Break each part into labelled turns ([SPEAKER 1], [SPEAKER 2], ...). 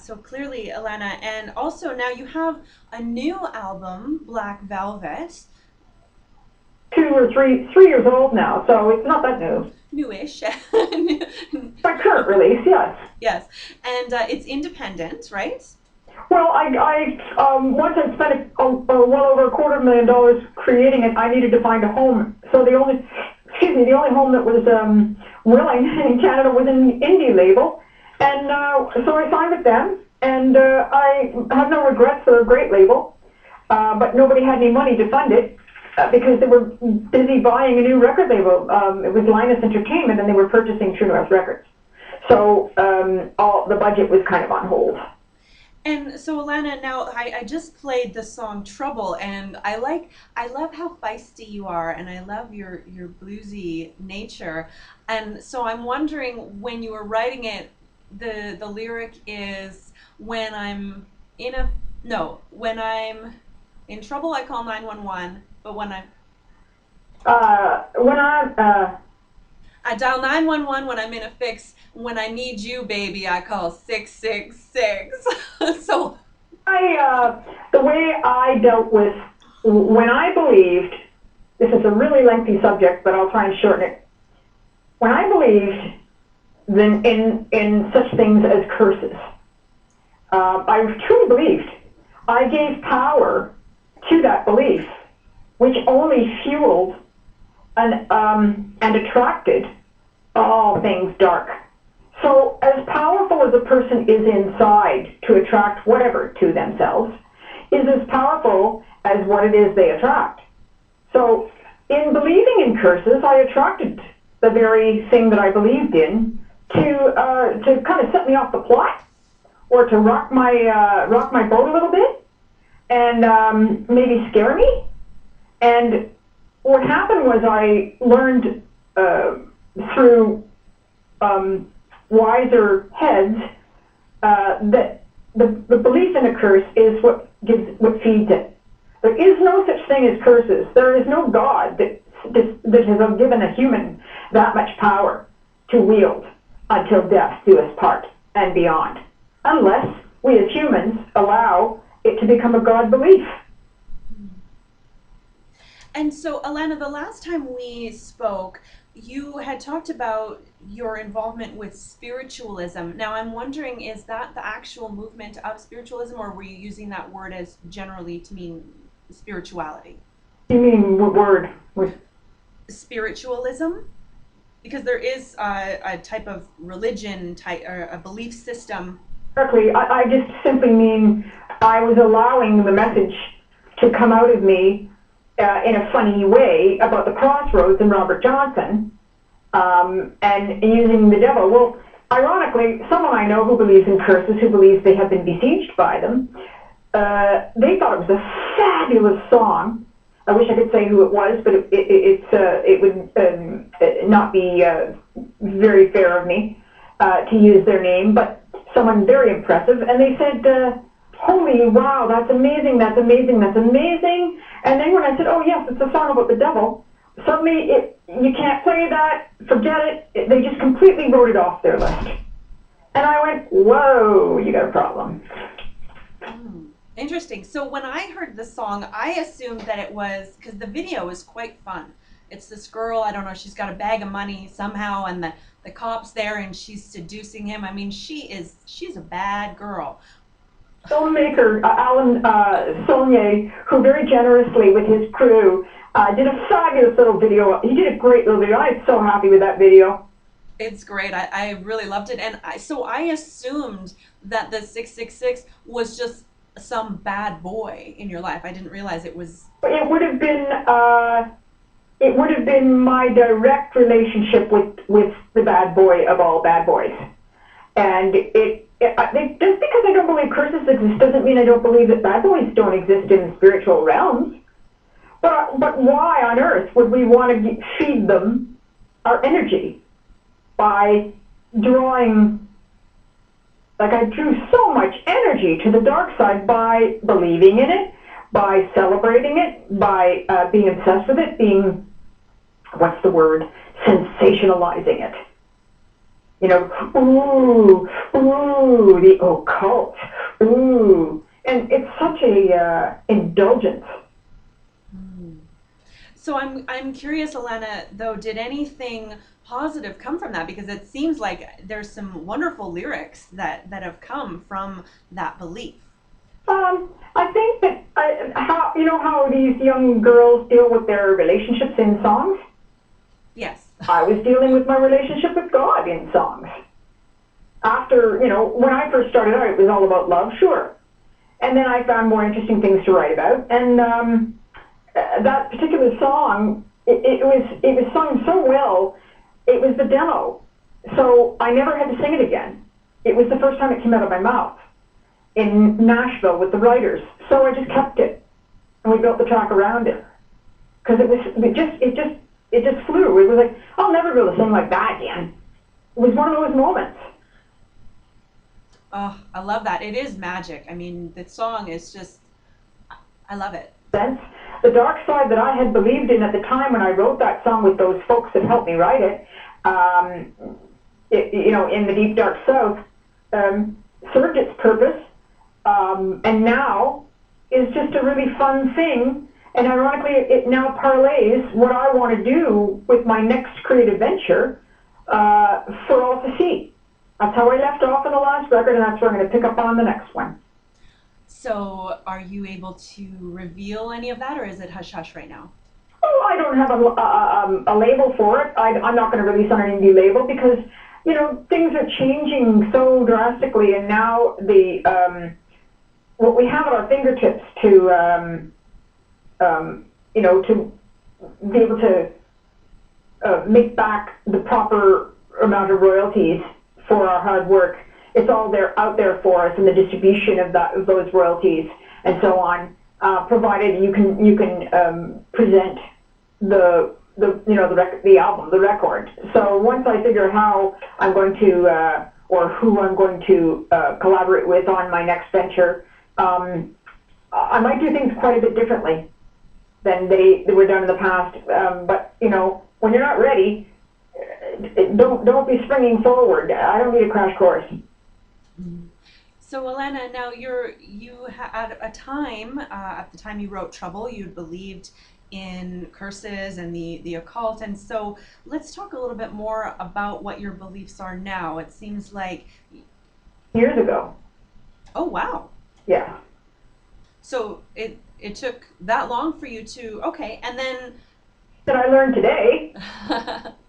[SPEAKER 1] so clearly, Alana. And also now you have a new album, Black Velvet,
[SPEAKER 2] 2 or 3 years old now, so it's not that new.
[SPEAKER 1] newish.
[SPEAKER 2] My current release, yes.
[SPEAKER 1] Yes, and it's independent, right?
[SPEAKER 2] Well, once I spent well over $250,000 creating it, I needed to find a home. So the only home that was willing in Canada was an indie label, and so I signed with them. And I have no regrets. They're a great label, but nobody had any money to fund it because they were busy buying a new record label. It was Linus Entertainment, and they were purchasing True North Records. So all the budget was kind of on hold.
[SPEAKER 1] And so Alana, now I just played the song Trouble, and I love how feisty you are, and I love your bluesy nature. And so I'm wondering, when you were writing it, the lyric is, when I'm in a no, when I'm in trouble I call 911, but
[SPEAKER 2] When
[SPEAKER 1] I dial 911 when I'm in a fix. When I need you, baby, I call 666. So,
[SPEAKER 2] the way I dealt with when I believed, this is a really lengthy subject, but I'll try and shorten it. When I believed then in such things as curses, I truly believed. I gave power to that belief, which only fueled and attracted all things dark. So as powerful as a person is inside to attract whatever to themselves, is as powerful as what it is they attract. So in believing in curses, I attracted the very thing that I believed in to kind of set me off the plot, or to rock my boat a little bit, and maybe scare me. And what happened was I learned through wiser heads that the belief in a curse is what feeds it. There is no such thing as curses. There is no God that has given a human that much power to wield until death do us part and beyond, unless we as humans allow it to become a God belief.
[SPEAKER 1] and so Alana, the last time we spoke, you had talked about your involvement with spiritualism. Now I'm wondering, is that the actual movement of spiritualism, or were you using that word as generally to mean spirituality?
[SPEAKER 2] You mean what word?
[SPEAKER 1] Spiritualism, because there is a type of religion type, or a belief system.
[SPEAKER 2] Correctly, I just simply mean I was allowing the message to come out of me in a funny way about the crossroads and Robert Johnson, and using the devil. Well, ironically, someone I know who believes in curses, who believes they have been besieged by them, they thought it was a fabulous song. I wish I could say who it was, but it would not be very fair of me to use their name, but someone very impressive. And they said, holy wow, that's amazing, that's amazing, that's amazing. And then when I said, oh yes, it's a song about the devil, suddenly you can't play that, forget it. They just completely wrote it off their list. And I went, whoa, you got a problem.
[SPEAKER 1] Interesting. So when I heard the song, I assumed that it was, because the video is quite fun. It's this girl, I don't know, she's got a bag of money somehow, and the cop's there and she's seducing him. I mean, she's a bad girl.
[SPEAKER 2] Filmmaker Alan Saulnier, who very generously with his crew did a fabulous little video. He did a great little video. I'm so happy with that video.
[SPEAKER 1] It's great. I really loved it. And so I assumed that the 666 was just some bad boy in your life. I didn't realize it was.
[SPEAKER 2] It would have been my direct relationship with the bad boy of all bad boys. And just because I don't believe curses exist doesn't mean I don't believe that bad boys don't exist in the spiritual realms. But why on earth would we want to feed them our energy by drawing, like I drew so much energy to the dark side by believing in it, by celebrating it, by being obsessed with it, being, what's the word, sensationalizing it. You know, ooh, ooh, the occult, ooh, and it's such a indulgence.
[SPEAKER 1] Mm. So I'm curious, Alana, though, did anything positive come from that? Because it seems like there's some wonderful lyrics that have come from that belief.
[SPEAKER 2] I think that how you know how these young girls deal with their relationships in songs.
[SPEAKER 1] Yes.
[SPEAKER 2] I was dealing with my relationship with God in songs. After, when I first started out, it was all about love, sure. And then I found more interesting things to write about. And that particular song, it was sung so well. It was the demo, so I never had to sing it again. It was the first time it came out of my mouth in Nashville with the writers. So I just kept it, and we built the track around it because it just flew. It was like, I'll never be able to sing like that again. It was one of those moments.
[SPEAKER 1] Oh, I love that. It is magic. I mean, the song is just, I love it.
[SPEAKER 2] Sense. The dark side that I had believed in at the time when I wrote that song with those folks that helped me write it, in the deep dark south, served its purpose, and now is just a really fun thing. And ironically, it now parlays what I want to do with my next creative venture for all to see. That's how I left off in the last record, and that's where I'm going to pick up on the next one.
[SPEAKER 1] So, are you able to reveal any of that, or is it hush hush right now?
[SPEAKER 2] Oh, I don't have a label for it. I'm not going to release on an indie label because, things are changing so drastically, and now what we have at our fingertips to be able to make back the proper amount of royalties for our hard work. It's all there out there for us, and the distribution of those royalties and so on. Provided you can present the album, the record. So once I figure how I'm going to or who I'm going to collaborate with on my next venture, I might do things quite a bit differently than they were done in the past. But when you're not ready, don't be springing forward. I don't need a crash course.
[SPEAKER 1] So, Alana, now you had a time at the time you wrote Trouble, you believed in curses and the occult, and so let's talk a little bit more about what your beliefs are now. It seems like,
[SPEAKER 2] Years ago,
[SPEAKER 1] oh wow,
[SPEAKER 2] yeah.
[SPEAKER 1] so it took that long for you to okay, and then
[SPEAKER 2] That I learned today.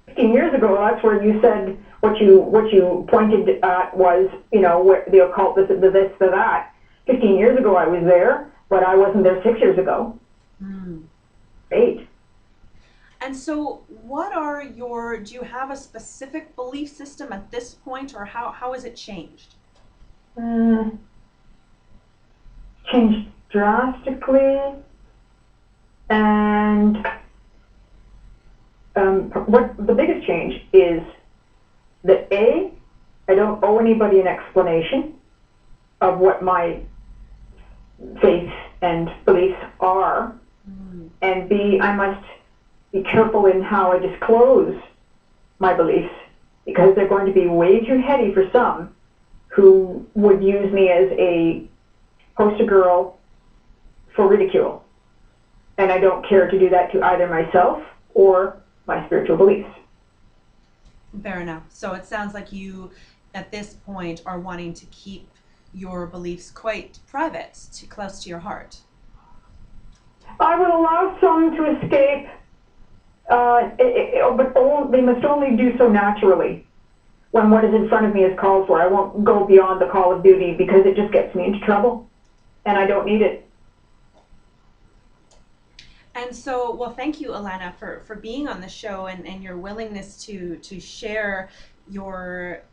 [SPEAKER 2] 15 years ago, that's where you said what you pointed at was, what the occult, this, the that. 15 years ago, I was there, but I wasn't there 6 years ago.
[SPEAKER 1] mm.
[SPEAKER 2] 8.
[SPEAKER 1] And so, do you have a specific belief system at this point, or how has it changed?
[SPEAKER 2] Mm, changed drastically, and what the biggest change is that I don't owe anybody an explanation of what my faith and beliefs are,
[SPEAKER 1] Mm.
[SPEAKER 2] and B, I must be careful in how I disclose my beliefs because they're going to be way too heady for some who would use me as a poster girl for ridicule. And I don't care to do that to either myself or my spiritual beliefs.
[SPEAKER 1] Fair enough. So it sounds like you, at this point, are wanting to keep your beliefs quite private, close to your heart.
[SPEAKER 2] I will allow some to escape, but they must only do so naturally when what is in front of me is called for. I won't go beyond the call of duty because it just gets me into trouble, and I don't need it.
[SPEAKER 1] And so, well, thank you, Alana, for being on the show and your willingness to share your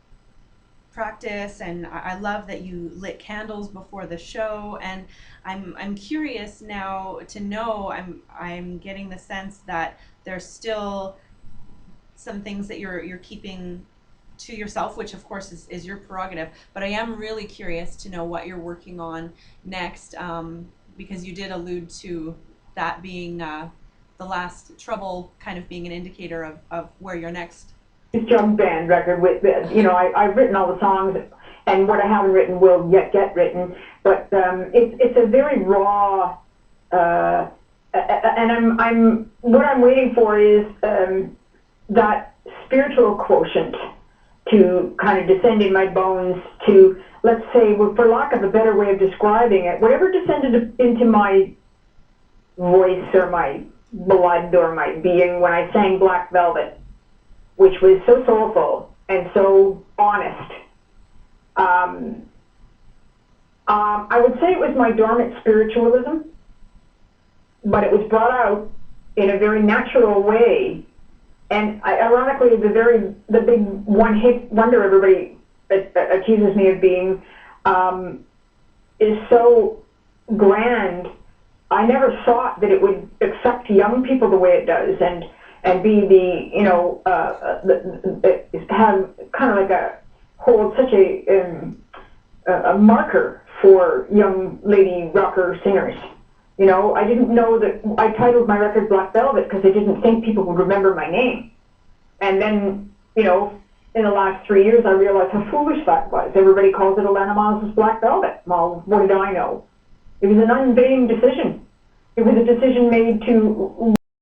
[SPEAKER 1] practice. And I love that you lit candles before the show. And I'm curious now to know. I'm getting the sense that there's still some things that you're keeping to yourself, which of course is your prerogative. But I am really curious to know what you're working on next, because you did allude to that being the last Trouble kind of being an indicator of where your next
[SPEAKER 2] jug band record with, I've written all the songs, and what I haven't written will yet get written. But it's a very raw, and what I'm waiting for is that spiritual quotient to kind of descend in my bones to, let's say, for lack of a better way of describing it, whatever descended into my voice or my blood or my being when I sang Black Velvet, which was so soulful and so honest. I would say it was my dormant spiritualism, but it was brought out in a very natural way. And ironically, the big one-hit wonder everybody accuses me of being is so grand. I never thought that it would accept young people the way it does, and be have kind of like hold such a marker for young lady rocker singers. I didn't know that I titled my record Black Velvet because I didn't think people would remember my name. And then, in the last 3 years, I realized how foolish that was. Everybody calls it Alannah Myles' Black Velvet. Well, what did I know? It was an unvarying decision. It was a decision made to